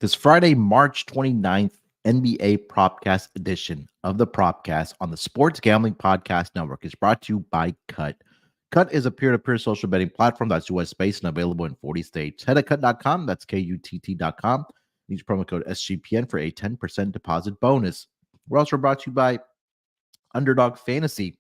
This Friday, March 29th, NBA Propcast edition of the Propcast on the Sports Gambling Podcast Network is brought to you by Cut. Cut is a peer-to-peer social betting platform that's US-based and available in 40 states. Head to cut.com, that's KUTT.com. Use promo code SGPN for a 10% deposit bonus. We're also brought to you by Underdog Fantasy.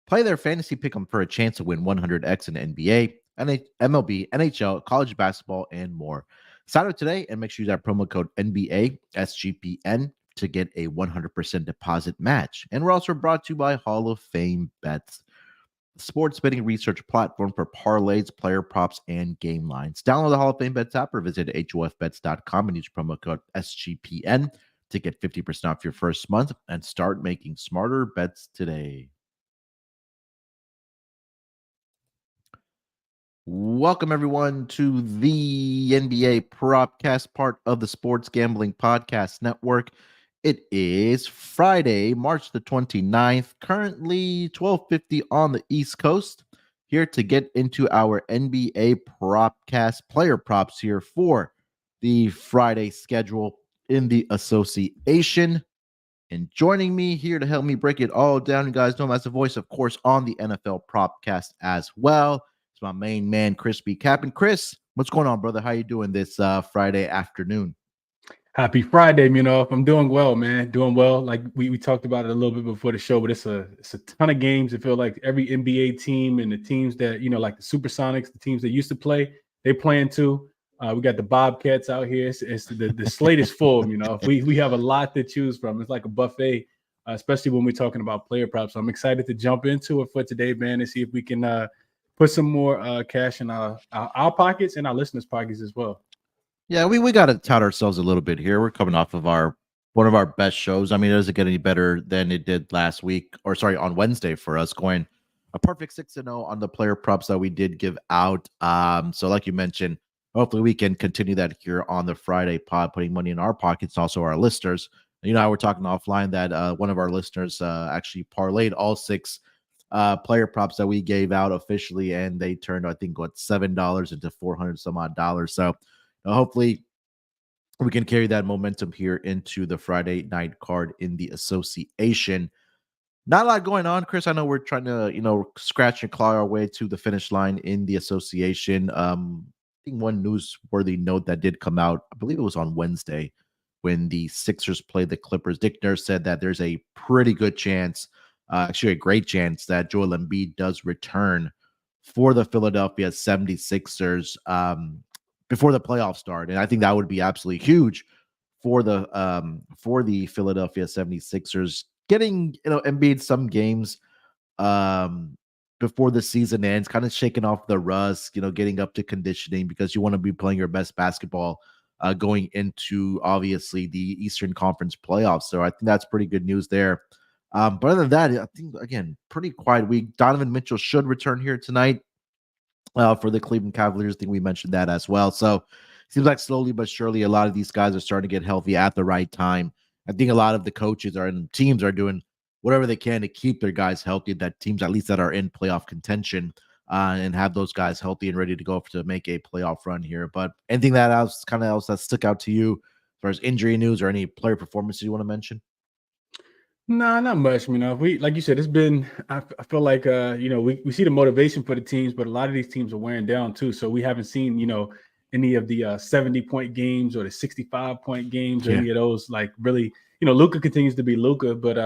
Play their fantasy pick'em for a chance to win 100x in NBA, MLB, NHL, college basketball, and more. Sign up today and make sure you use that promo code NBA SGPN to get a 100% deposit match. And we're also brought to you by Hall of Fame Bets, sports betting research platform for parlays, player props, and game lines. Download the Hall of Fame Bets app or visit HOFBets.com and use promo code SGPN to get 50% off your first month and start making smarter bets today. Welcome, everyone, to the NBA Propcast, part of the Sports Gambling Podcast Network. It is Friday, March the 29th, currently 12:50 on the East Coast. Here to get into our NBA Propcast player props here for the Friday schedule in the association. And joining me here to help me break it all down, you guys know him as the voice, of course, on the NFL Propcast as well. It's my main man, ChrisBeCappinn. Chris, what's going on, brother? How you doing this Friday afternoon? Happy Friday, Munaf. I'm doing well, man. Doing well. Like we talked about it a little bit before the show, but it's a ton of games. I feel like every NBA team and the teams that, like the Supersonics, the teams that used to play, they playing too. We got the Bobcats out here. It's the slate is full, We have a lot to choose from. It's like a buffet, especially when we're talking about player props. So I'm excited to jump into it for today, man, and see if we can put some more cash in our pockets and our listeners' pockets as well. Yeah, we got to tout ourselves a little bit here. We're coming off of one of our best shows. I mean, it doesn't get any better than it did on Wednesday for us, going a perfect 6-0 on the player props that we did give out. So like you mentioned, hopefully we can continue that here on the Friday pod, putting money in our pockets, also our listeners. We're talking offline that one of our listeners actually parlayed all 6 player props that we gave out officially, and they turned, I think, $7 into $400 some odd dollars. So hopefully we can carry that momentum here into the Friday night card in the association. Not a lot going on, Chris. I know we're trying to, scratch and claw our way to the finish line in the association. I think one newsworthy note that did come out, I believe it was on Wednesday, when the Sixers played the Clippers. Dick Nurse said that there's a pretty good chance, actually a great chance, that Joel Embiid does return for the Philadelphia 76ers before the playoffs start. And I think that would be absolutely huge for the Philadelphia 76ers, getting Embiid some games before the season ends, kind of shaking off the rust, getting up to conditioning, because you want to be playing your best basketball going into, obviously, the Eastern Conference playoffs. So I think that's pretty good news there. But other than that, I think, again, pretty quiet week. Donovan Mitchell should return here tonight for the Cleveland Cavaliers. I think we mentioned that as well. So it seems like slowly but surely a lot of these guys are starting to get healthy at the right time. I think a lot of the coaches and teams are doing whatever they can to keep their guys healthy, that teams at least that are in playoff contention, and have those guys healthy and ready to go to make a playoff run here. But anything that else that stuck out to you as far as injury news or any player performances you want to mention? No, not much. We, like you said, it's been, I feel like, we see the motivation for the teams, but a lot of these teams are wearing down too. So we haven't seen, any of the 70-point games or the 65-point games or any of those, like, really Luka continues to be Luka, but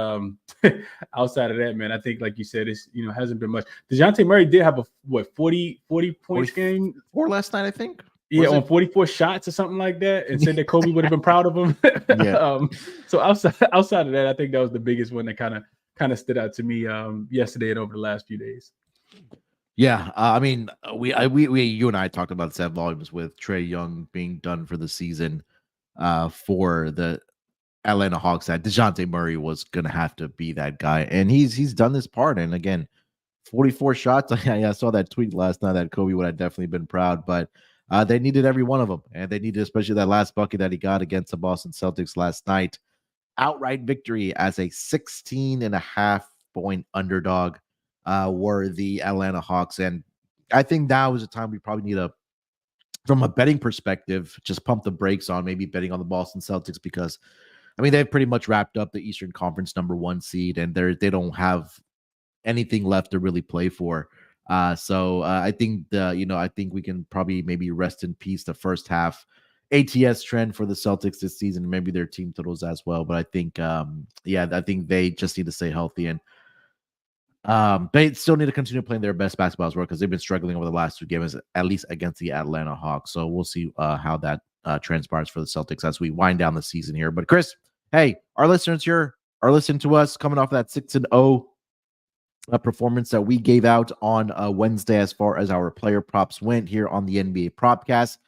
outside of that, man, I think like you said, it's hasn't been much. DeJounte Murray did have a 40 points game or last night, I think. Yeah, on 44 shots or something like that, and said that Kobe would have been proud of him. Yeah. So outside of that, I think that was the biggest one that kind of stood out to me yesterday and over the last few days. Yeah, I mean, you and I talked about set volumes with Trae Young being done for the season for the Atlanta Hawks. That DeJounte Murray was gonna have to be that guy, and he's done this part. And again, 44 shots. I saw that tweet last night that Kobe would have definitely been proud, but they needed every one of them, and they needed especially that last bucket that he got against the Boston Celtics last night. Outright victory as a 16.5-point underdog were the Atlanta Hawks. And I think now is the time we probably need from a betting perspective, just pump the brakes on maybe betting on the Boston Celtics, because I mean, they've pretty much wrapped up the Eastern Conference #1 seed, and they don't have anything left to really play for. So I think I think we can probably maybe rest in peace the first half ATS trend for the Celtics this season, maybe their team totals as well. But I think, I think they just need to stay healthy, and they still need to continue playing their best basketball as well, because they've been struggling over the last 2 games, at least against the Atlanta Hawks. So we'll see how that transpires for the Celtics as we wind down the season here. But Chris, hey, our listeners here are listening to us coming off that 6-0 performance that we gave out on Wednesday as far as our player props went here on the NBA Propcast.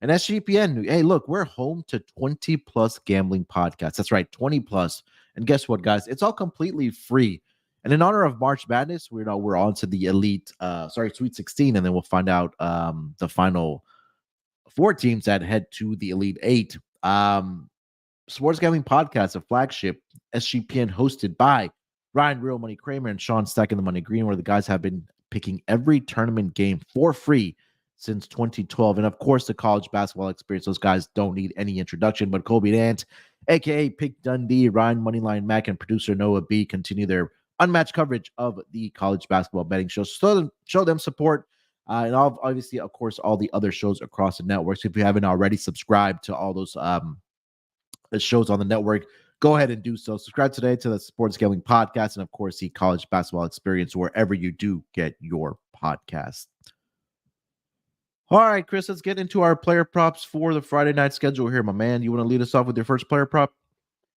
And SGPN, hey, look, we're home to 20 plus gambling podcasts. That's right, 20 plus. And guess what, guys? It's all completely free. And in honor of March Madness, we're on to the Sweet 16, and then we'll find out the final 4 teams that head to the Elite 8. Sports Gambling Podcast, a flagship, SGPN, hosted by Ryan Real Money Kramer and Sean Stacking the Money Green, where the guys have been picking every tournament game for free since 2012. And of course, the college basketball experience. Those guys don't need any introduction, but Kobe and Ant, aka Pick Dundee, Ryan Moneyline Mac, and producer Noah B continue their unmatched coverage of the college basketball betting shows. So show them support. And obviously, of course, all the other shows across the networks. If you haven't already subscribed to all those shows on the network, go ahead and do so. Subscribe today to the Sports Gambling Podcast, and of course, the college basketball experience wherever you do get your podcast. All right, Chris, let's get into our player props for the Friday night schedule here, my man. You want to lead us off with your first player prop?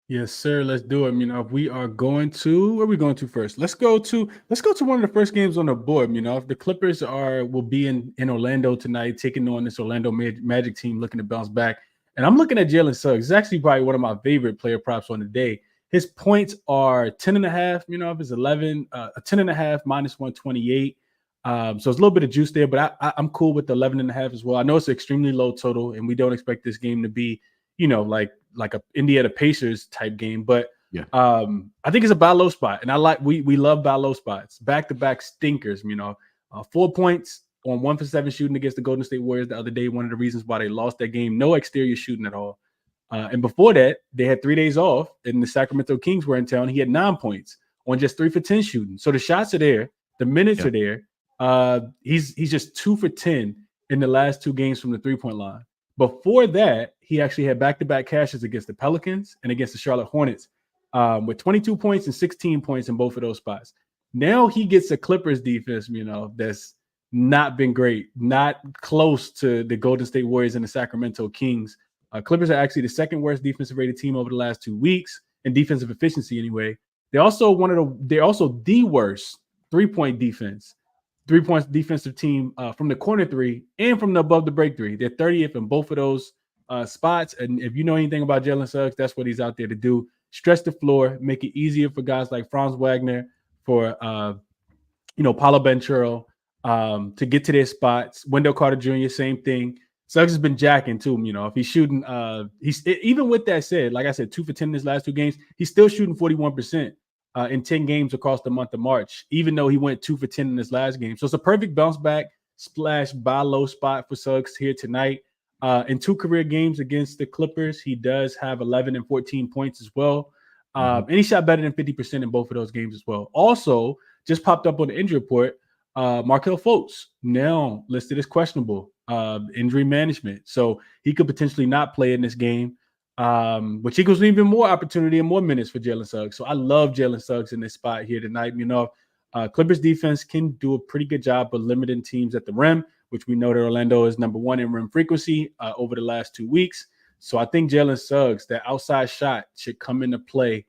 Yes, sir. Let's do it. We are going to, where are we going to first? Let's go to one of the first games on the board. If the Clippers will be in Orlando tonight, taking on this Orlando Magic team looking to bounce back. And I'm looking at Jalen Suggs. It's actually probably one of my favorite player props on the day. His points are 10.5. It's 11, 10.5 minus 128. So it's a little bit of juice there, but I'm cool with the 11.5 as well. I know it's an extremely low total, and we don't expect this game to be, like a Indiana Pacers type game. But yeah, I think it's a buy low spot, and we love buy low spots. Back-to-back stinkers. 4 points on 1 for 7 shooting against the Golden State Warriors the other day. One of the reasons why they lost that game. No exterior shooting at all. And before that, they had 3 days off, and the Sacramento Kings were in town. He had 9 points on just 3 for 10 shooting. So the shots are there, the minutes are there. He's just 2 for 10 in the last 2 games from the 3-point line. Before that, he actually had back-to-back cashes against the Pelicans and against the Charlotte Hornets with 22 points and 16 points in both of those spots. Now he gets a Clippers defense, that's not been great, not close to the Golden State Warriors and the Sacramento Kings. Clippers are actually the second worst defensive rated team over the last 2 weeks in defensive efficiency anyway. They're also the worst 3-point defense. 3-point defensive team from the corner 3 and from the above the break 3. They're 30th in both of those spots. And if you know anything about Jalen Suggs, that's what he's out there to do. Stretch the floor, make it easier for guys like Franz Wagner, for Paolo Banchero to get to their spots. Wendell Carter Jr., same thing. Suggs has been jacking too. If he's shooting, even with that said, like I said, 2 for 10 in his last 2 games, he's still shooting 41%. In 10 games across the month of March, even though he went 2 for 10 in his last game. So it's a perfect bounce back / buy low spot for Suggs here tonight. In 2 career games against the Clippers, he does have 11 and 14 points as well. And he shot better than 50% in both of those games as well. Also, just popped up on the injury report, Markelle Fultz, now listed as questionable, injury management. So he could potentially not play in this game. which equals even more opportunity and more minutes for Jalen Suggs. So I love Jalen Suggs in this spot here tonight. Clippers defense can do a pretty good job of limiting teams at the rim, which we know that Orlando is number one in rim frequency over the last 2 weeks. So I think Jalen Suggs, that outside shot, should come into play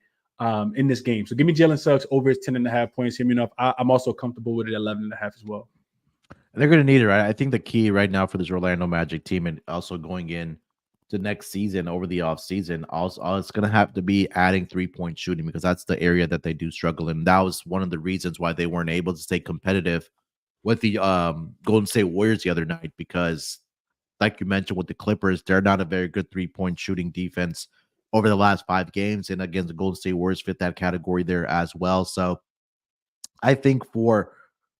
in this game. So give me Jalen Suggs over his 10.5 points here. I'm also comfortable with it at 11.5 as well. They're going to need it, right? I think the key right now for this Orlando Magic team, and also going in to next season over the offseason, also it's going to have to be adding 3-point shooting, because that's the area that they do struggle in. That was one of the reasons why they weren't able to stay competitive with the Golden State Warriors the other night, because like you mentioned with the Clippers, they're not a very good 3-point shooting defense over the last 5 games, and against the Golden State Warriors fit that category there as well. So I think for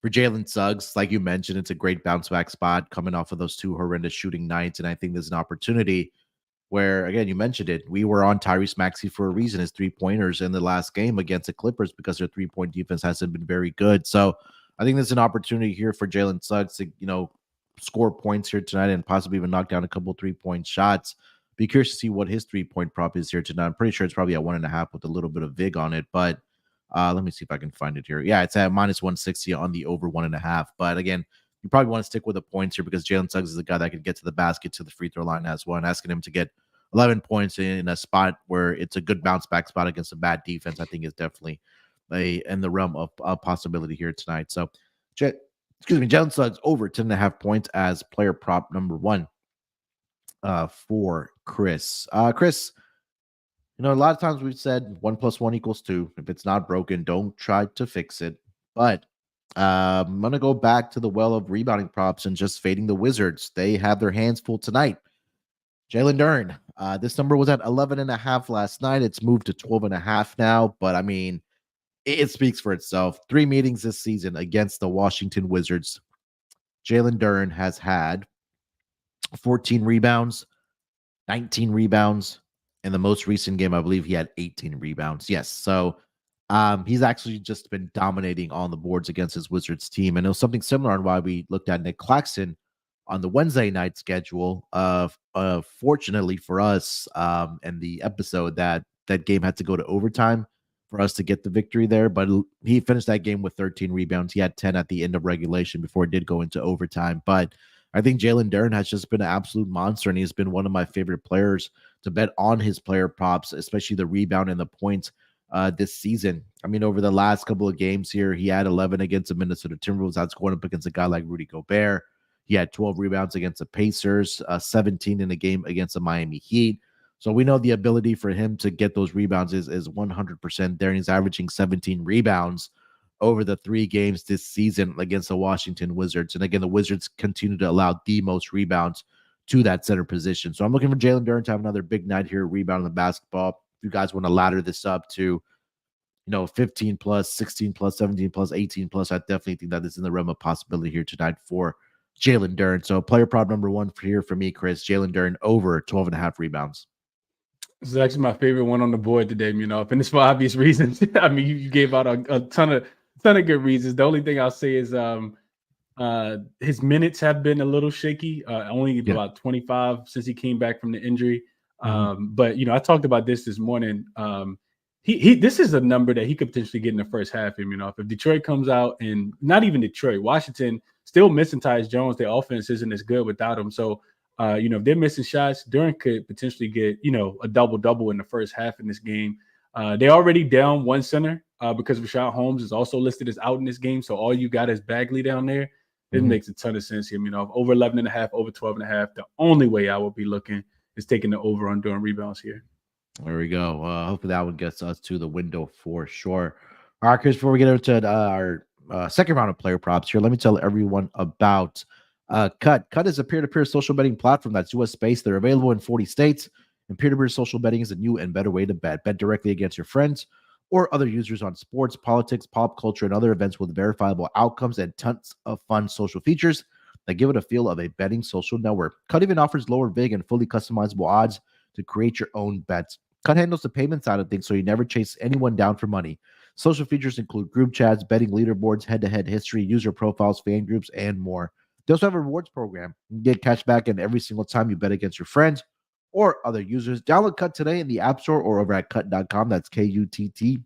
Jalen Suggs, like you mentioned, it's a great bounce back spot coming off of those 2 horrendous shooting nights. And I think there's an opportunity where, again, you mentioned it, we were on Tyrese Maxey for a reason, his 3-pointers in the last game against the Clippers, because their 3-point defense hasn't been very good. So I think there's an opportunity here for Jalen Suggs to, score points here tonight and possibly even knock down a couple 3-point shots. Be curious to see what his 3-point prop is here tonight. I'm pretty sure it's probably at 1.5 with a little bit of vig on it, but let me see if I can find it here. Yeah, it's at minus 160 on the over 1.5. But again, you probably want to stick with the points here, because Jalen Suggs is a guy that can get to the basket, to the free throw line as well. And asking him to get 11 points in a spot where it's a good bounce back spot against a bad defense, I think is definitely in the realm of a possibility here tonight. So, Jalen Suggs over 10.5 points as player prop number 1 for Chris. Chris, a lot of times we've said 1 + 1 = 2. If it's not broken, don't try to fix it. But I'm going to go back to the well of rebounding props and just fading the Wizards. They have their hands full tonight. Jalen Duren. This number was at 11.5 last night. It's moved to 12.5 now. But, I mean, it speaks for itself. 3 meetings this season against the Washington Wizards. Jalen Duren has had 14 rebounds, 19 rebounds. In the most recent game, I believe he had 18 rebounds. Yes. So he's actually just been dominating on the boards against his Wizards team. And it was something similar on why we looked at Nick Claxton on the Wednesday night schedule. Fortunately for us, and the episode that game had to go to overtime for us to get the victory there. But he finished that game with 13 rebounds. He had 10 at the end of regulation before it did go into overtime. But I think Jalen Duren has just been an absolute monster, and he's been one of my favorite players to bet on his player props, especially the rebound and the points this season. I mean, over the last couple of games here, he had 11 against the Minnesota Timberwolves. That's going up against a guy like Rudy Gobert. He had 12 rebounds against the Pacers, 17 in a game against the Miami Heat. So we know the ability for him to get those rebounds is 100% there, and he's averaging 17 rebounds over the 3 games this season against the Washington Wizards. And again, the Wizards continue to allow the most rebounds to that center position. So I'm looking for Jalen Duren to have another big night here, rebounding the basketball. If you guys want to ladder this up to, 15 plus, 16 plus, 17 plus, 18 plus, I definitely think that is in the realm of possibility here tonight for Jalen Duren. So player prop number 1 for me, Chris, Jalen Duren over 12.5 rebounds. This is actually my favorite one on the board today, and it's for obvious reasons. I mean, you gave out a ton of good reasons. The only thing I'll say is his minutes have been a little shaky. Only about 25 since he came back from the injury. But I talked about this morning. This is a number that he could potentially get in the first half. If Detroit comes out, and not even Detroit, Washington still missing Tyus Jones, their offense isn't as good without him. So if they're missing shots, Duren could potentially get a double in the first half in this game. They already down 1 center because Rashad Holmes is also listed as out in this game. So all you got is Bagley down there. It makes a ton of sense here. Over 11.5, over 12.5. The only way I would be looking is taking the over on Duren rebounds here. There we go. Hopefully that one gets us to the window for sure. All right, Chris, before we get into our second round of player props here, let me tell everyone about Cut. Cut is a peer-to-peer social betting platform that's US-based. They're available in 40 states, and peer-to-peer social betting is a new and better way to bet. Bet directly against your friends or other users on sports, politics, pop culture, and other events with verifiable outcomes and tons of fun social features that give it a feel of a betting social network. Cut even offers lower vig and fully customizable odds to create your own bets. Cut handles the payment side of things, so you never chase anyone down for money. Social features include group chats, betting leaderboards, head-to-head history, user profiles, fan groups, and more. They also have a rewards program. You can get cash back in every single time you bet against your friends or other users. Download Cut today in the App Store or over at cut.com. That's KUTT.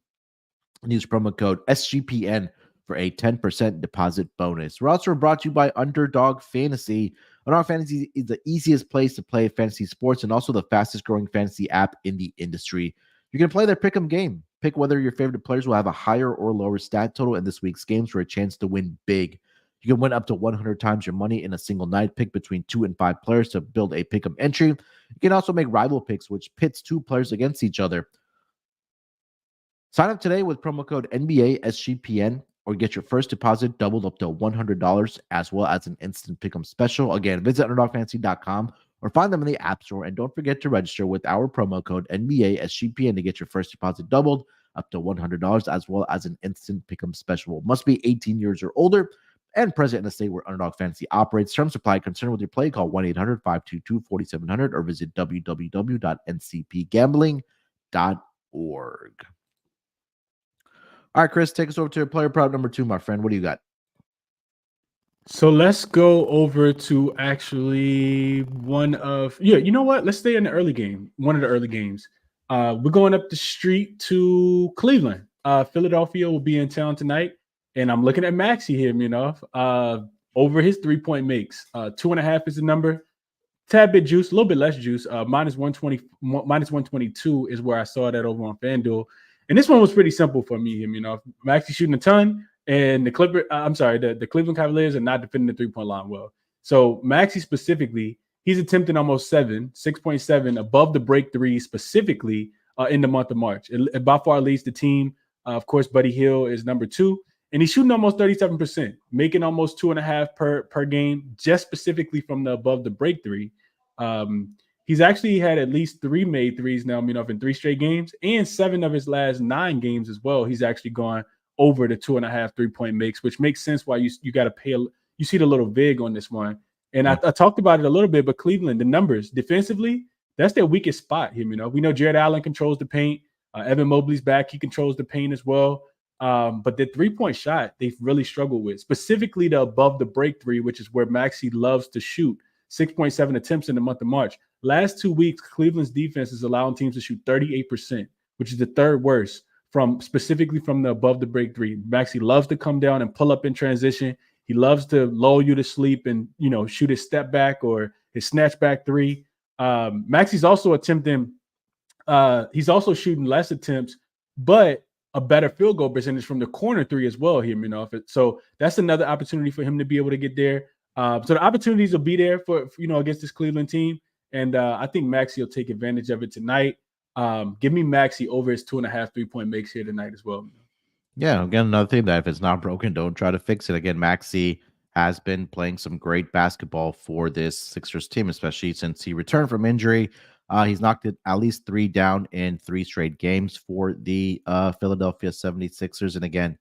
And use promo code SGPN for a 10% deposit bonus. We're also brought to you by Underdog Fantasy. Underdog Fantasy is the easiest place to play fantasy sports and also the fastest growing fantasy app in the industry. You can play their pick'em game. Pick whether your favorite players will have a higher or lower stat total in this week's games for a chance to win big. You can win up to 100 times your money in a single night. Pick between 2 and 5 players to build a pick'em entry. You can also make rival picks, which pits 2 players against each other. Sign up today with promo code NBA SGPN or get your first deposit doubled up to $100 as well as an instant pick'em special. Again, visit UnderdogFantasy.com or find them in the App Store. And don't forget to register with our promo code NBA SGPN to get your first deposit doubled up to $100 as well as an instant pick'em special. Must be 18 years or older and present in a state where Underdog Fantasy operates. Terms apply. Concerned with your play, call 1-800-522-4700 or visit www.ncpgambling.org. All right, Chris, take us over to player prop number 2, my friend. What do you got? So let's go over to actually you know what? Let's stay in the early game. One of the early games. We're going up the street to Cleveland. Philadelphia will be in town tonight. And I'm looking at Maxey here, over his 3-point makes. 2.5 is the number. Tad bit juice, a little bit less juice. Minus 122 is where I saw that over on FanDuel. And this one was pretty simple for me. Maxey shooting a ton, and the Cleveland Cavaliers are not defending the 3-point line well. So Maxey specifically, he's attempting almost 6.7 above the break 3 specifically in the month of March. It by far leads the team. Of course, Buddy Hield is number 2, and he's shooting almost 37%, making almost 2.5 per game, just specifically from the above the break 3. He's actually had at least 3 made threes now, in 3 straight games, and 7 of his last 9 games as well. He's actually gone over the 2.5 3-point makes, which makes sense why you got to pay. You see the little vig on this one. And I talked about it a little bit, but Cleveland, the numbers defensively, that's their weakest spot here. We know Jared Allen controls the paint. Evan Mobley's back. He controls the paint as well. But the 3-point shot, they've really struggled with, specifically the above the break 3, which is where Maxey loves to shoot. 6.7 attempts in the month of March. Last 2 weeks, Cleveland's defense is allowing teams to shoot 38%, which is the 3rd worst specifically from the above the break 3. Maxey loves to come down and pull up in transition. He loves to lull you to sleep and, shoot his step back or his snatch back 3. Maxey's also he's also shooting less attempts, but a better field goal percentage from the corner 3 as well here, So that's another opportunity for him to be able to get there. So the opportunities will be there for against this Cleveland team. And I think Maxey will take advantage of it tonight. Give me Maxey over his 2.5 3-point makes here tonight as well. Yeah, again, another thing that if it's not broken, don't try to fix it. Again, Maxey has been playing some great basketball for this Sixers team, especially since he returned from injury. He's knocked it at least 3 down in 3 straight games for the Philadelphia 76ers. And again,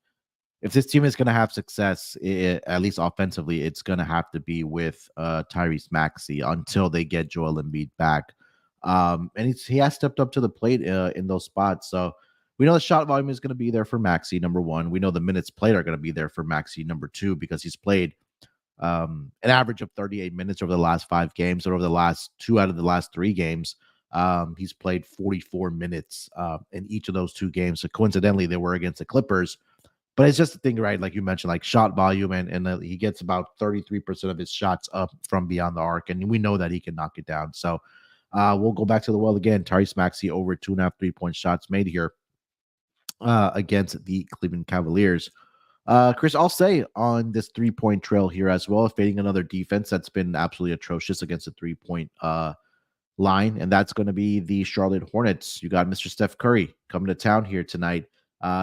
if this team is going to have success, at least offensively, it's going to have to be with Tyrese Maxey until they get Joel Embiid back. And he has stepped up to the plate in those spots. So we know the shot volume is going to be there for Maxey, number 1. We know the minutes played are going to be there for Maxey, number 2, because he's played an average of 38 minutes over the last 5 games, or over the last 2 out of the last 3 games. He's played 44 minutes in each of those 2 games. So coincidentally, they were against the Clippers. But it's just the thing, right? Like you mentioned, like shot volume, and he gets about 33% of his shots up from beyond the arc, and we know that he can knock it down. So we'll go back to the well again. Tyrese Maxey over 2.5 3-point shots made here against the Cleveland Cavaliers. Chris, I'll say on this 3-point trail here as well, fading another defense that's been absolutely atrocious against the 3-point line, and that's going to be the Charlotte Hornets. You got Mr. Steph Curry coming to town here tonight.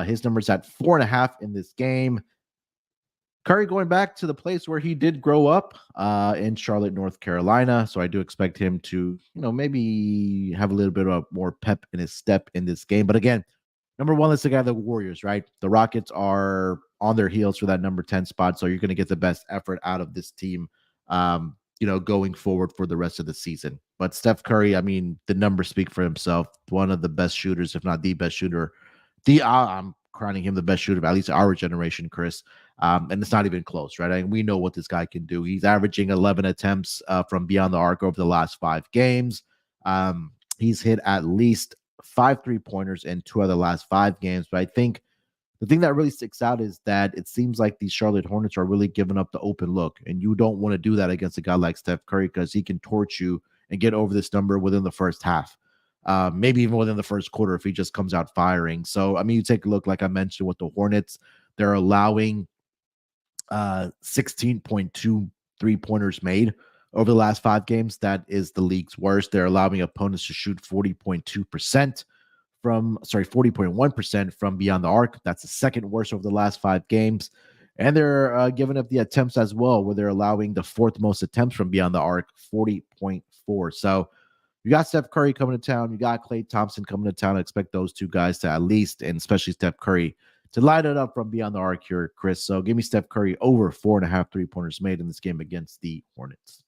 His number's at 4.5 in this game. Curry going back to the place where he did grow up in Charlotte, North Carolina. So I do expect him to, maybe have a little bit of more pep in his step in this game. But again, number 1, let's look at the Warriors, right? The Rockets are on their heels for that number 10 spot. So you're going to get the best effort out of this team, going forward for the rest of the season. But Steph Curry, the numbers speak for himself. One of the best shooters, if not the best shooter. I'm crowning him the best shooter of at least our generation, Chris. And it's not even close, right? We know what this guy can do. He's averaging 11 attempts from beyond the arc over the last 5 games. He's hit at least 5 3-pointers in 2 of the last 5 games. But I think the thing that really sticks out is that it seems like these Charlotte Hornets are really giving up the open look. And you don't want to do that against a guy like Steph Curry because he can torch you and get over this number within the first half. Maybe even within the first quarter if he just comes out firing. So, I mean, you take a look, like I mentioned, with the Hornets, they're allowing 16.2 3-pointers made over the last 5 games. That is the league's worst. They're allowing opponents to shoot 40.2% from 40.1% from beyond the arc. That's the second worst over the last 5 games. And they're giving up the attempts as well, where they're allowing the 4th most attempts from beyond the arc, 40.4. So you got Steph Curry coming to town. You got Klay Thompson coming to town. I expect those two guys to at least, and especially Steph Curry, to light it up from beyond the arc here, Chris. So give me Steph Curry over 4.5 3-pointers made in this game against the Hornets.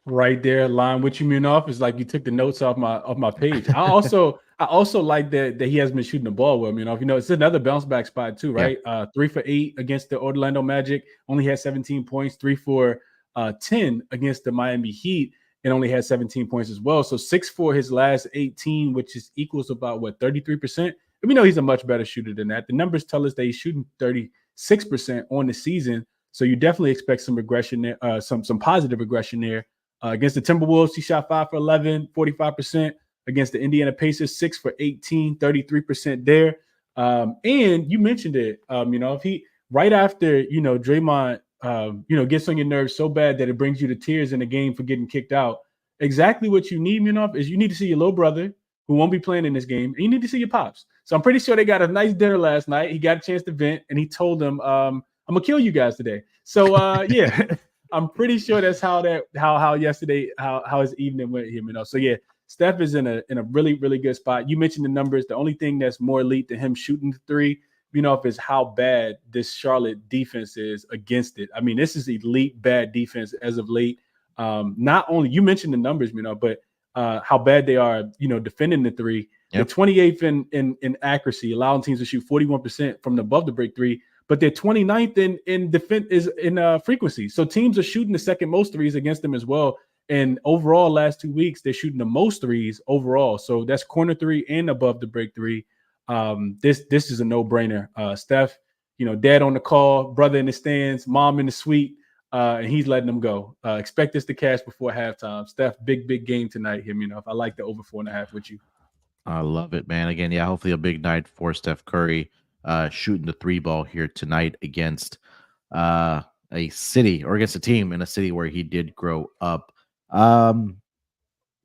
Right there, line with you, Munaf. Is like you took the notes off my page. I also like that he has been shooting the ball well. Munaf, it's another bounce back spot too, right? Yeah. 3 for 8 against the Orlando Magic, only had 17 points. 3 for 10 against the Miami Heat, and only had 17 points as well. So 6 for his last 18, which is equals about 33%. And we know he's a much better shooter than that. The numbers tell us that he's shooting 36% on the season. So you definitely expect some regression there, some positive regression there. Against the Timberwolves, he shot 5 for 11, 45%. Against the Indiana Pacers, 6 for 18, 33% there. And you mentioned it, if he right after, Draymond, gets on your nerves so bad that it brings you to tears in the game for getting kicked out. Exactly what you need, is you need to see your little brother who won't be playing in this game, and you need to see your pops. So I'm pretty sure they got a nice dinner last night. He got a chance to vent, and he told them, I'm gonna kill you guys today. So yeah. I'm pretty sure that's how yesterday how his evening went here, So yeah, Steph is in a really, really good spot. You mentioned the numbers. The only thing that's more elite than him shooting the 3, is how bad this Charlotte defense is against it. I mean, this is elite bad defense as of late. Not only you mentioned the numbers, but how bad they are, defending the 3. Yep. They're 28th in accuracy, allowing teams to shoot 41% from above the break 3. But they're 29th in defense is in frequency. So teams are shooting the second most threes against them as well. And overall, last 2 weeks, they're shooting the most threes overall. So that's corner 3 and above the break 3. This is a no-brainer. Steph, dad on the call, brother in the stands, mom in the suite, and he's letting them go. Expect this to cash before halftime. Steph, big game tonight here, I like the over 4.5 with you. I love it, man. Again, yeah, hopefully a big night for Steph Curry. Shooting the 3 ball here tonight against a city or against a team in a city where he did grow up.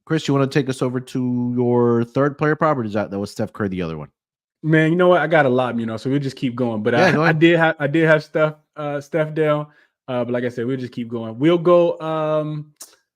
Chris, you want to take us over to your third player property? That was Steph Curry, the other one. Man, you know what? I got a lot, so we'll just keep going. But yeah, I did have Steph down. But like I said, we'll just keep going. We'll go.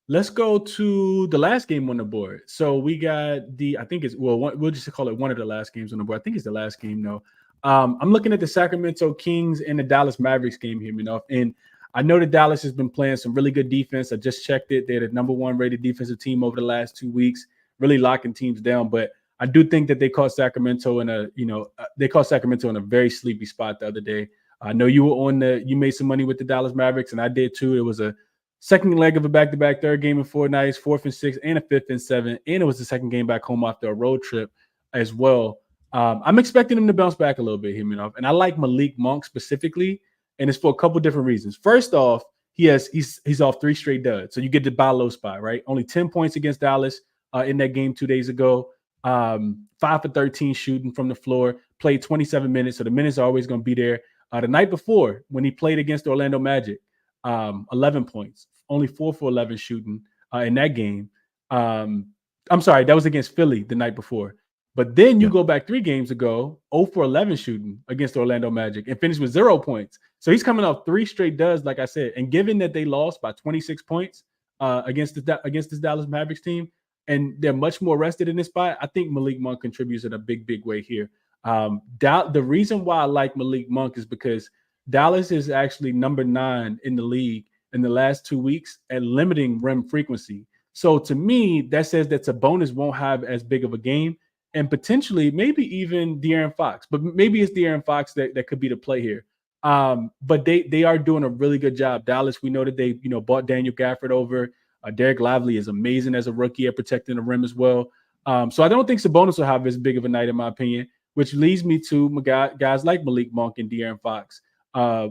Let's go to the last game on the board. So we got we'll just call it one of the last games on the board. I think it's the last game, though. I'm looking at the Sacramento Kings and the Dallas Mavericks game here, and I know that Dallas has been playing some really good defense. I just checked it. They're the number 1 rated defensive team over the last 2 weeks, really locking teams down. But I do think that they caught Sacramento in a very sleepy spot the other day. I know you were you made some money with the Dallas Mavericks, and I did too. It was a second leg of a back-to-back, third game in 4 nights, 4th and 6th, and a 5th and 7th. And it was the second game back home after a road trip as well. I'm expecting him to bounce back a little bit here, and I like Malik Monk specifically, and it's for a couple different reasons. First off, he's off 3 straight duds, so you get the buy low spot, right? Only 10 points against Dallas in that game 2 days ago. 5 for 13 shooting from the floor, played 27 minutes, so the minutes are always going to be there. The night before, when he played against the Orlando Magic, 11 points, only 4 for 11 shooting in that game. I'm sorry, that was against Philly the night before. But then you go back 3 games ago, 0 for 11 shooting against the Orlando Magic and finished with 0 points. So he's coming off 3 straight duds, like I said. And given that they lost by 26 points against this Dallas Mavericks team, and they're much more rested in this spot, I think Malik Monk contributes in a big way here. The reason why I like Malik Monk is because Dallas is actually number 9 in the league in the last 2 weeks at limiting rim frequency. So to me, that says that Sabonis won't have as big of a game. And potentially, maybe even De'Aaron Fox, but maybe it's De'Aaron Fox that could be the play here. But they are doing a really good job. Dallas, we know that they bought Daniel Gafford over Derek Lively is amazing as a rookie at protecting the rim as well. So I don't think Sabonis will have as big of a night, in my opinion, which leads me to guys like Malik Monk and De'Aaron Fox.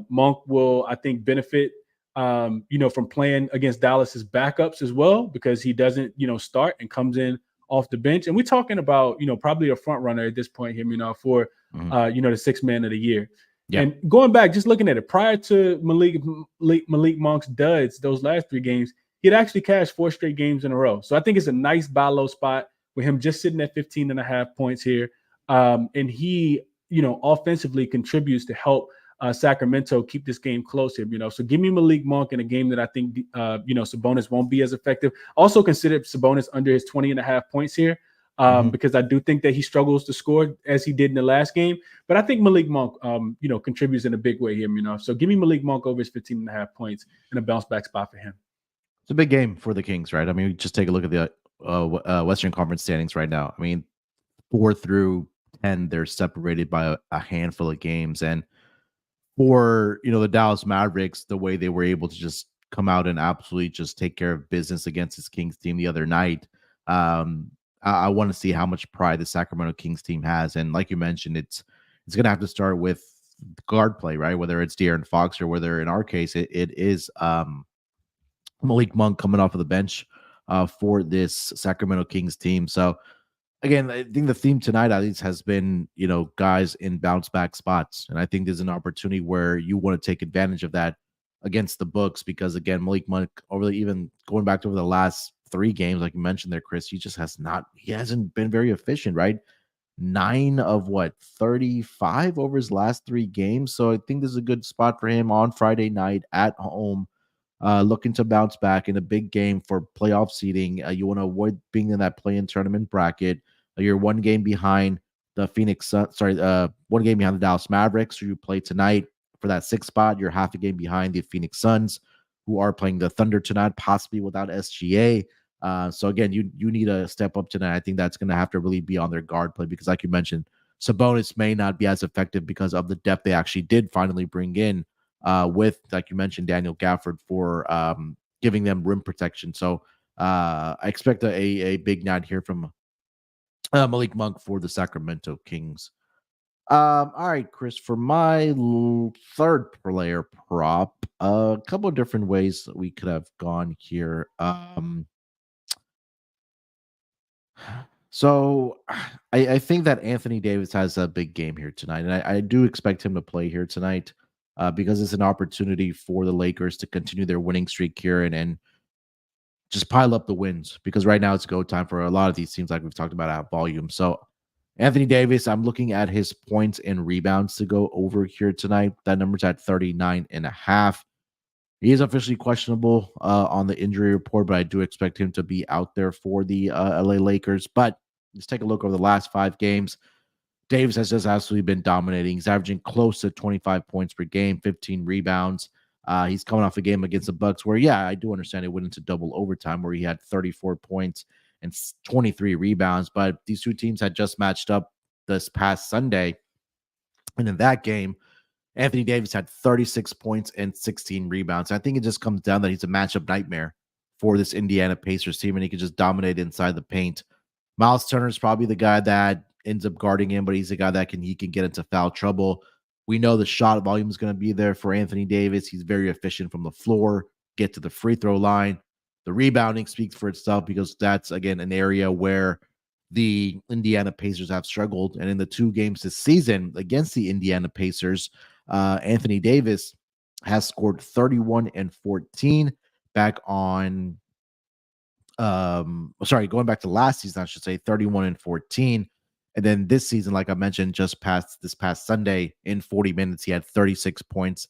Monk will, I think, benefit, from playing against Dallas's backups as well, because he doesn't, start and comes in off the bench. And we're talking about, probably a front runner at this point here, for, the sixth man of the year. Yeah. And going back, just looking at it, prior to Malik Monk's duds, those last 3 games, he had actually cashed 4 straight games in a row. So I think it's a nice buy low spot with him just sitting at 15.5 points here. And he, offensively contributes to help Sacramento keep this game close here, So give me Malik Monk in a game that I think, Sabonis won't be as effective. Also consider Sabonis under his 20.5 points here, because I do think that he struggles to score as he did in the last game. But I think Malik Monk, contributes in a big way here, So give me Malik Monk over his 15.5 points and a bounce back spot for him. It's a big game for the Kings, right? I mean, just take a look at the Western Conference standings right now. I mean, 4 through 10, they're separated by a handful of games. And for, the Dallas Mavericks, the way they were able to just come out and absolutely just take care of business against this Kings team the other night, I want to see how much pride the Sacramento Kings team has. And like you mentioned, it's going to have to start with guard play, right? Whether it's De'Aaron Fox or whether in our case, it is Malik Monk coming off of the bench for this Sacramento Kings team. So again, I think the theme tonight at least has been, guys in bounce back spots. And I think there's an opportunity where you want to take advantage of that against the books, because again, Malik Monk, even going back to over the last 3 games, like you mentioned there, Chris, he hasn't been very efficient, right? 9 of 35 over his last 3 games. So I think this is a good spot for him on Friday night at home. Looking to bounce back in a big game for playoff seeding. You want to avoid being in that play-in tournament bracket. You're 1 game behind the one game behind the Dallas Mavericks, who you play tonight for that 6th spot. You're half a game behind the Phoenix Suns, who are playing the Thunder tonight, possibly without SGA. So again, you need to step up tonight. I think that's going to have to really be on their guard play, because like you mentioned, Sabonis may not be as effective because of the depth they actually did finally bring in. With, like you mentioned, Daniel Gafford for giving them rim protection. So I expect a big night here from Malik Monk for the Sacramento Kings. All right, Chris, for my 3rd player prop, a couple of different ways that we could have gone here. So I think that Anthony Davis has a big game here tonight, and I do expect him to play here tonight. Because it's an opportunity for the Lakers to continue their winning streak here and just pile up the wins, because right now it's go time for a lot of these teams, like we've talked about, at volume. So Anthony Davis, I'm looking at his points and rebounds to go over here tonight. That number's at 39.5. He is officially questionable on the injury report, but I do expect him to be out there for the LA Lakers. But let's take a look over the last 5 games. Davis has just absolutely been dominating. He's averaging close to 25 points per game, 15 rebounds. He's coming off a game against the Bucks where, yeah, I do understand it went into double overtime, where he had 34 points and 23 rebounds. But these 2 teams had just matched up this past Sunday. And in that game, Anthony Davis had 36 points and 16 rebounds. I think it just comes down that he's a matchup nightmare for this Indiana Pacers team, and he can just dominate inside the paint. Miles Turner is probably the guy that ends up guarding him, but he's a guy that he can get into foul trouble. We know the shot volume is going to be there for Anthony Davis. He's very efficient from the floor, get to the free throw line. The rebounding speaks for itself, because that's, again, an area where the Indiana Pacers have struggled. And in the 2 games this season against the Indiana Pacers, Anthony Davis has scored 31 and 14 back on going back to last season, I should say, 31 and 14. And then this season, like I mentioned, this past Sunday, in 40 minutes, he had 36 points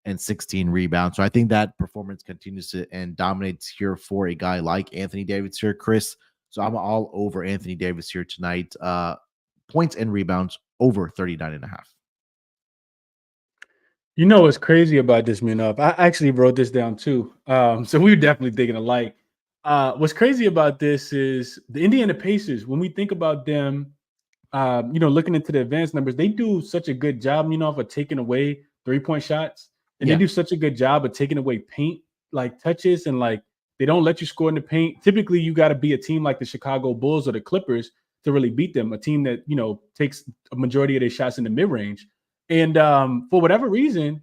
and 16 rebounds. So I think that performance continues to and dominates here for a guy like Anthony Davis here, Chris. So I'm all over Anthony Davis here tonight. Points and rebounds over 39.5. You know what's crazy about this, Munaf? I actually wrote this down too. So we were definitely thinking alike. What's crazy about this is the Indiana Pacers, when we think about them, looking into the advanced numbers, they do such a good job, of taking away 3-point shots. And they do such a good job of taking away paint, like touches and like They don't let you score in the paint. Typically, you got to be a team like the Chicago Bulls or the Clippers to really beat them, a team that, takes a majority of their shots in the mid-range. And for whatever reason,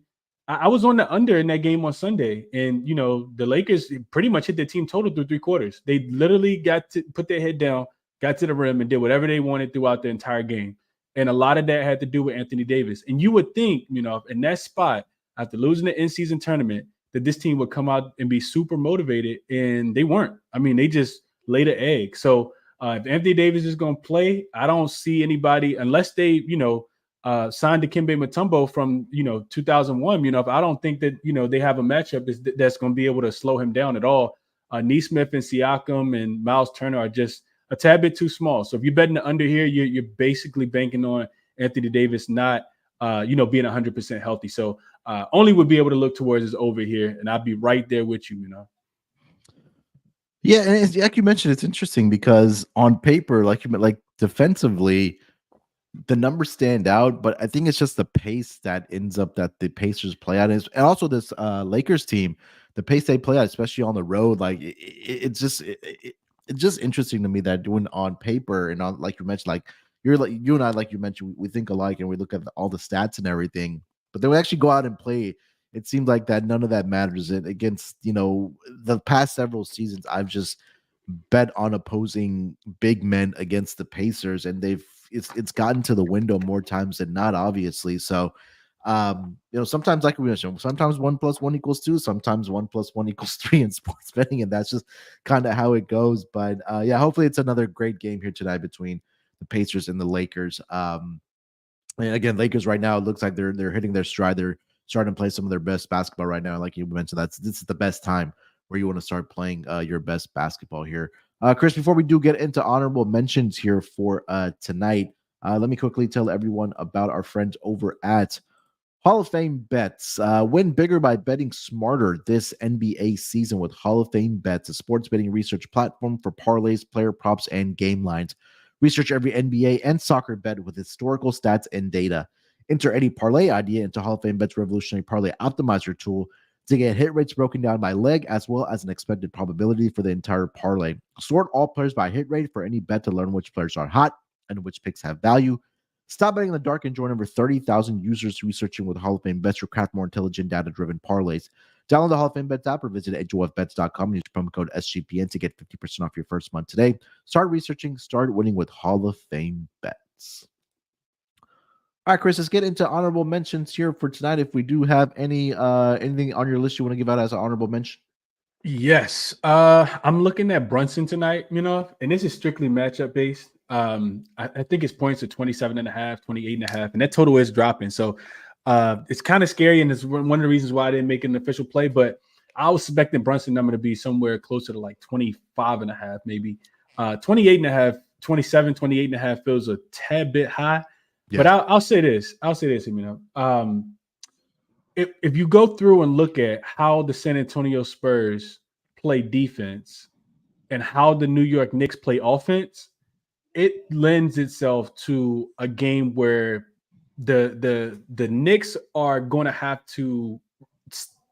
I was on the under in that game on Sunday. And, the Lakers pretty much hit their team total through 3 quarters. They literally got to put their head down, got to the rim, and did whatever they wanted throughout the entire game. And a lot of that had to do with Anthony Davis. And you would think, in that spot, after losing the in-season tournament, that this team would come out and be super motivated, and they weren't. I mean, they just laid an egg. So if Anthony Davis is going to play, I don't see anybody, unless they, signed Dikembe Mutombo from, 2001, I don't think that, they have a matchup that's going to be able to slow him down at all. Nesmith and Siakam and Miles Turner are just a tad bit too small. So if you're betting the under here, you're basically banking on Anthony Davis not, being 100% healthy. So only would be able to look towards his over here, and I'd be right there with you, Yeah, and like you mentioned, it's interesting because on paper, like defensively, the numbers stand out, but I think it's just the pace that ends up that the Pacers play at, and also this Lakers team, the pace they play at, especially on the road, like it's just interesting to me that doing on paper and on, like you mentioned, like you and I, like you mentioned, we think alike and we look at all the stats and everything, but then we actually go out and play. It seems like that none of that matters. And against, the past several seasons, I've just bet on opposing big men against the Pacers, and it's gotten to the window more times than not, obviously. So, sometimes, like we mentioned, sometimes 1 + 1 = 2, sometimes 1 + 1 = 3 in sports betting, and that's just kind of how it goes. But yeah, hopefully it's another great game here tonight between the Pacers and the Lakers. And again, Lakers right now, it looks like they're hitting their stride. They're starting to play some of their best basketball right now. Like you mentioned, this is the best time where you want to start playing your best basketball here. Chris, before we do get into honorable mentions here for tonight, let me quickly tell everyone about our friends over at Hall of Fame Bets. Win bigger by betting smarter this NBA season with Hall of Fame Bets, a sports betting research platform for parlays, player props, and game lines. Research every NBA and soccer bet with historical stats and data. Enter any parlay idea into Hall of Fame Bet's revolutionary parlay optimizer tool to get hit rates broken down by leg as well as an expected probability for the entire parlay. Sort all players by hit rate for any bet to learn which players are hot and which picks have value. Stop betting in the dark and join over 30,000 users researching with Hall of Fame Bets to craft more intelligent, data-driven parlays. Download the Hall of Fame Bets app or visit HOFBets.com and use promo code SGPN to get 50% off your first month today. Start researching, start winning with Hall of Fame Bets. All right, Chris, let's get into honorable mentions here for tonight. If we do have anything on your list you want to give out as an honorable mention. Yes. I'm looking at Brunson tonight, and this is strictly matchup based. I think his points are 27.5, 28.5, and that total is dropping. So it's kind of scary, and it's one of the reasons why I didn't make an official play, but I was expecting Brunson number to be somewhere closer to like 25.5, maybe 28.5, 27, 28.5 feels a tad bit high. Yeah. But I'll say this, if you go through and look at how the San Antonio Spurs play defense and how the New York Knicks play offense, it lends itself to a game where the Knicks are going to have to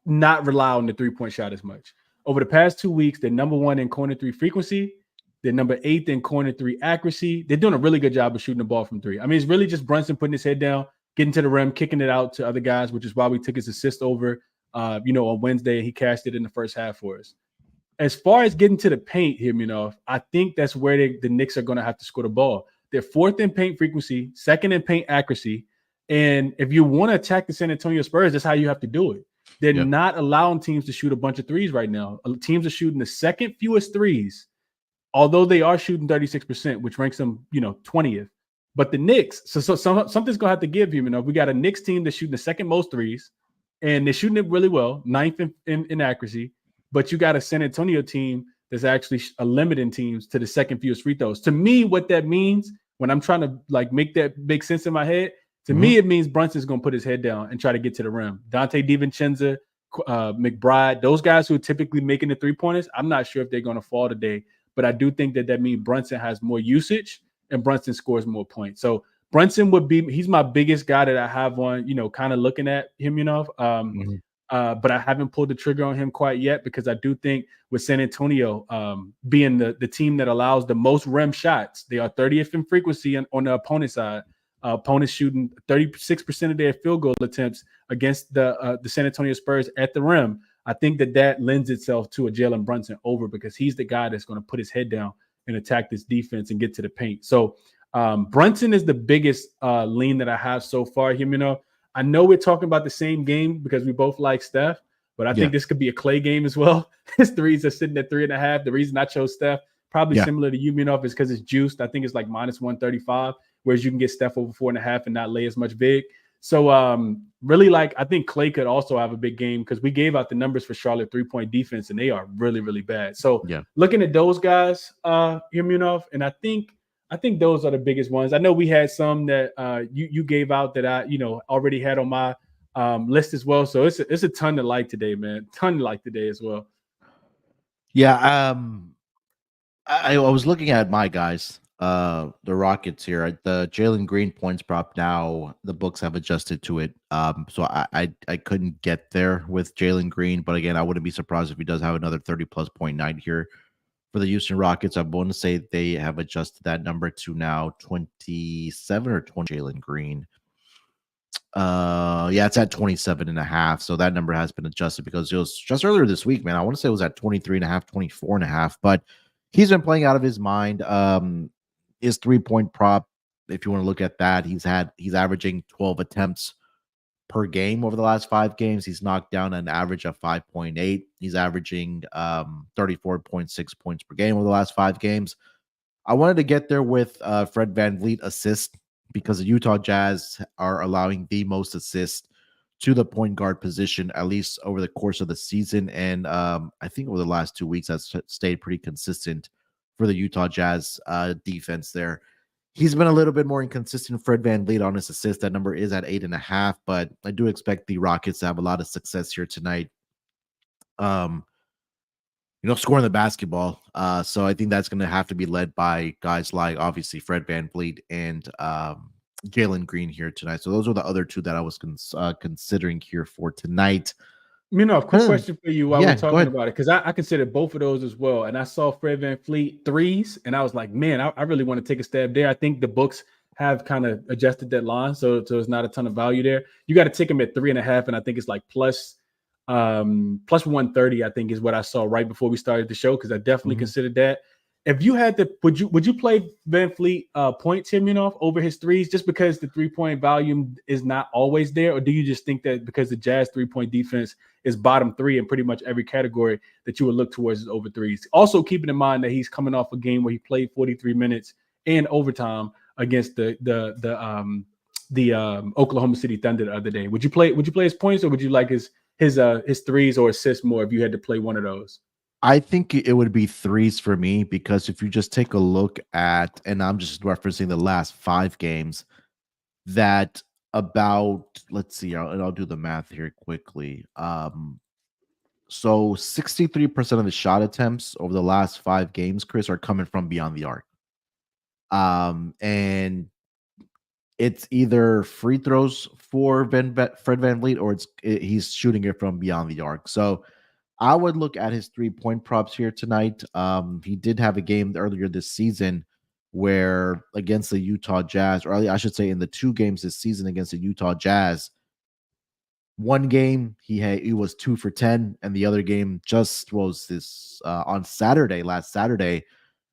not rely on the three-point shot as much. Over the past 2 weeks, they're number 1 in corner 3 frequency. They're number 8 in corner 3 accuracy. They're doing a really good job of shooting the ball from 3. I mean, it's really just Brunson putting his head down, getting to the rim, kicking it out to other guys, which is why we took his assist over, on Wednesday. He cashed it in the first half for us. As far as getting to the paint here, I think that's where the Knicks are going to have to score the ball. They're 4th in paint frequency, 2nd in paint accuracy. And if you want to attack the San Antonio Spurs, that's how you have to do it. They're not allowing teams to shoot a bunch of threes right now. Teams are shooting the second fewest threes, although they are shooting 36%, which ranks them, 20th. But the Knicks, so something's going to have to give here. We got a Knicks team that's shooting the second most threes, and they're shooting it really well, 9th in accuracy. But you got a San Antonio team that's actually limiting teams to the second fewest free throws. To me, what that means, when I'm trying to make that make sense in my head, to me, it means Brunson's going to put his head down and try to get to the rim. Dante DiVincenzo, McBride, those guys who are typically making the three-pointers, I'm not sure if they're going to fall today. But I do think that means Brunson has more usage and Brunson scores more points. So Brunson he's my biggest guy that I have on, kind of looking at him, but I haven't pulled the trigger on him quite yet because I do think with San Antonio being the team that allows the most rim shots, they are 30th in frequency on the opponent side. Opponents shooting 36% of their field goal attempts against the San Antonio Spurs at the rim. I think that lends itself to a Jalen Brunson over because he's the guy that's going to put his head down and attack this defense and get to the paint. So Brunson is the biggest lean that I have so far. I know we're talking about the same game because we both like Steph, but I think this could be a Clay game as well. His threes are sitting at 3.5. The reason I chose Steph, probably similar to you, is because it's juiced. I think it's like minus 135, whereas you can get Steph over 4.5 and not lay as much big. So really, I think Clay could also have a big game because we gave out the numbers for Charlotte 3-point defense, and they are really, really bad. So looking at those guys, Munaf, and I think those are the biggest ones. I know we had some that you gave out that I already had on my list as well. So it's a ton to like today, man. Ton to like today as well. Yeah. I was looking at my guys, the Rockets here. The Jalen Green points prop now, the books have adjusted to it. So I couldn't get there with Jalen Green, but again, I wouldn't be surprised if he does have another 30+ point night here for the Houston Rockets. I want to say they have adjusted that number to now 27 or 20. Jalen Green. It's at 27.5. So that number has been adjusted because it was just earlier this week, man. I want to say it was at 23.5, 24.5, but he's been playing out of his mind. His 3-point prop, if you want to look at that, he's averaging 12 attempts per game over the last 5 games. He's knocked down an average of 5.8. He's averaging 34.6 points per game over the last 5 games. I wanted to get there with Fred VanVleet assist because the Utah Jazz are allowing the most assists to the point guard position, at least over the course of the season. And I think over the last 2 weeks, that's stayed pretty consistent for the Utah Jazz defense there. He's been a little bit more inconsistent. Fred VanVleet on his assist, that number is at 8.5, but I do expect the Rockets to have a lot of success here tonight. Scoring the basketball. So I think that's going to have to be led by guys like obviously Fred VanVleet and Jalen Green here tonight. So those are the other two that I was considering here for tonight. Quick question for you while we're talking about it, because I consider both of those as well. And I saw Fred VanVleet threes, and I was like, man, I really want to take a stab there. I think the books have kind of adjusted that line, so there's not a ton of value there. You got to take him at 3.5, and I think it's like plus 130, I think is what I saw right before we started the show, because I definitely considered that. If you had to, would you play VanVleet points him over his threes just because the 3-point volume is not always there, or do you just think that because the Jazz 3-point defense is bottom 3 in pretty much every category that you would look towards his over threes? Also keeping in mind that he's coming off a game where he played 43 minutes in overtime against the Oklahoma City Thunder the other day. Would you play his points, or would you like his threes or assists more if you had to play one of those? I think it would be threes for me, because if you just take a look at, and I'm just referencing the last 5 games, that about, let's see, I'll do the math here quickly. So 63% of the shot attempts over the last 5 games, Chris, are coming from beyond the arc. And it's either free throws for Fred VanVleet, or he's shooting it from beyond the arc. So I would look at his 3-point props here tonight. He did have a game earlier this season where against the Utah Jazz, or I should say in the 2 games this season against the Utah Jazz, one game he was 2 for 10, and the other game just was this on last Saturday,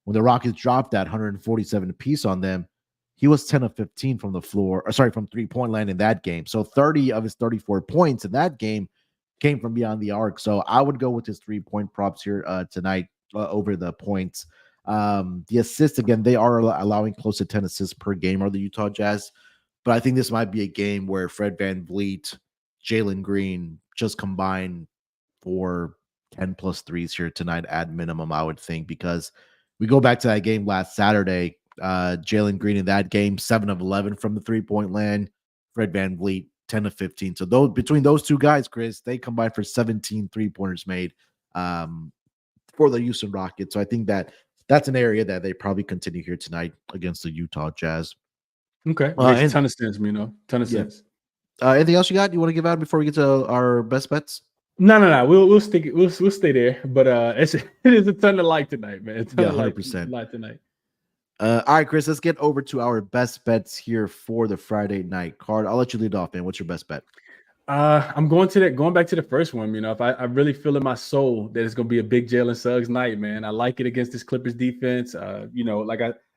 when the Rockets dropped that 147 apiece on them. He was 10 of 15 from the floor, from 3-point land in that game. So 30 of his 34 points in that game came from beyond the arc. So I would go with his 3-point props here tonight over the points. The assists, again, they are allowing close to 10 assists per game, are the Utah Jazz. But I think this might be a game where Fred VanVleet, Jalen Green just combine for 10+ threes here tonight at minimum, I would think, because we go back to that game last Saturday. Jalen Green in that game, 7 of 11 from the 3-point land. Fred VanVleet, 10 of 15. So between those two guys, Chris, they combined for 17 3-pointers made for the Houston Rockets. So I think that's an area that they probably continue here tonight against the Utah Jazz. Okay, makes a ton of sense, ton of sense. Anything else you got? You want to give out before we get to our best bets? No. We'll stick it. We'll stay there. But it is a ton to like tonight, man. Yeah, 100%. Like tonight. All right, Chris. Let's get over to our best bets here for the Friday night card. I'll let you lead off, man. What's your best bet? I'm going back to the first one. If I really feel in my soul that it's going to be a big Jalen Suggs night, man. I like it against this Clippers defense. I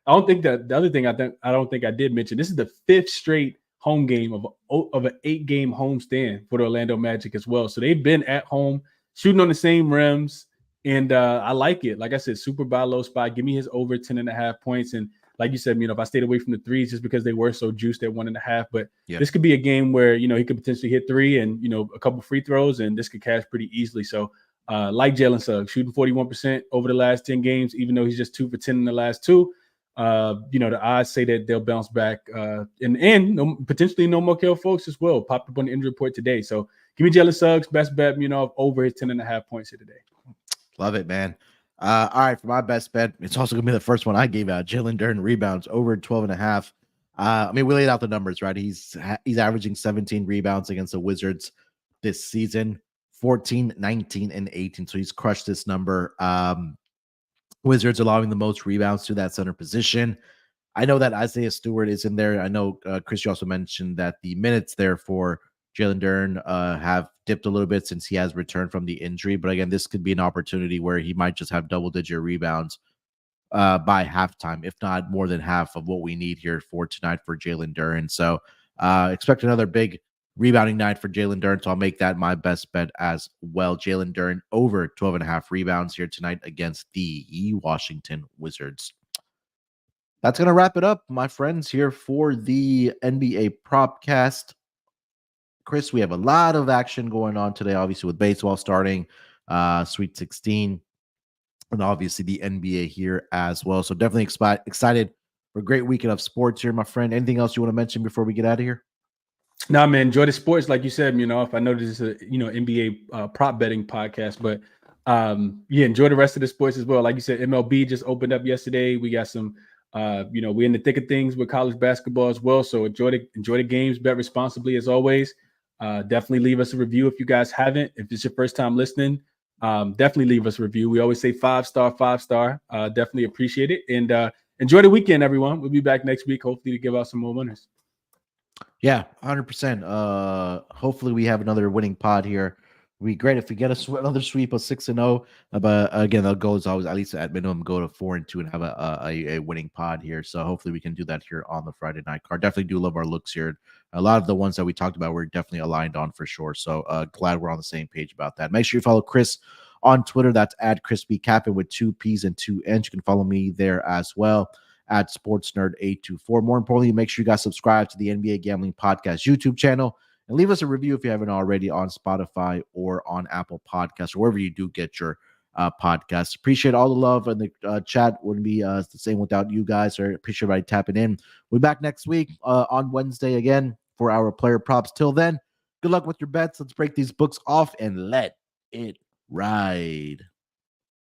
don't think that the other thing I don't think I did mention, this is the 5th straight home game of an 8-game home stand for the Orlando Magic as well. So they've been at home shooting on the same rims, and I like it. Like I said, super buy low spot. Give me his over 10.5 points. And like you said, if I stayed away from the threes just because they were so juiced at 1.5, but this could be a game where, he could potentially hit 3 and, a couple free throws, and this could cash pretty easily. So like Jalen Suggs, shooting 41% over the last 10 games, even though he's just 2 for 10 in the last 2. The odds say that they'll bounce back and potentially no more Markelle Fultz as well. Popped up on the injury report today. So give me Jalen Suggs, best bet, over his 10.5 points here today. Love it, man. All right, for my best bet, it's also gonna be the first one I gave out. Jalen Duren rebounds over 12.5. We laid out the numbers, right? He's averaging 17 rebounds against the Wizards this season, 14, 19, and 18. So he's crushed this number. Wizards allowing the most rebounds to that center position. I know that Isaiah Stewart is in there. I know, Chris, you also mentioned that the minutes there for Jalen Duren have dipped a little bit since he has returned from the injury. But again, this could be an opportunity where he might just have double-digit rebounds by halftime, if not more than half of what we need here for tonight for Jalen Duren. So expect another big rebounding night for Jalen Duren. So I'll make that my best bet as well. Jalen Duren over 12.5 rebounds here tonight against the Washington Wizards. That's going to wrap it up, my friends, here for the NBA Propcast. Chris, we have a lot of action going on today, obviously with baseball starting, Sweet 16, and obviously the NBA here as well. So definitely excited for a great weekend of sports here, my friend. Anything else you want to mention before we get out of here? No, man, enjoy the sports. Like you said, if I know this is a, NBA prop betting podcast, but enjoy the rest of the sports as well. Like you said, MLB just opened up yesterday. We got some, we're in the thick of things with college basketball as well. So enjoy the games, bet responsibly as always. Definitely leave us a review if you guys haven't. If it's your first time listening, definitely leave us a review. We always say 5-star, 5-star. Definitely appreciate it. And enjoy the weekend, everyone. We'll be back next week, hopefully, to give out some more winners. Yeah, 100%. Hopefully we have another winning pod here. It'd be great if we get another sweep of 6-0. But again, the goal is always at least at minimum go to 4-2 and have a winning pod here. So hopefully we can do that here on the Friday night card. Definitely do love our looks here. A lot of the ones that we talked about we're definitely aligned on for sure. So glad we're on the same page about that. Make sure you follow Chris on Twitter. That's at ChrisBeCappinn with 2 P's and 2 N's. You can follow me there as well at SportsNerd824. More importantly, make sure you guys subscribe to the NBA Gambling Podcast YouTube channel and leave us a review if you haven't already on Spotify or on Apple Podcasts or wherever you do get your podcasts. Appreciate all the love, and the chat wouldn't be the same without you guys. So appreciate everybody tapping in. We'll be back next week on Wednesday again for our player props. Till then, good luck with your bets. Let's break these books off and let it ride.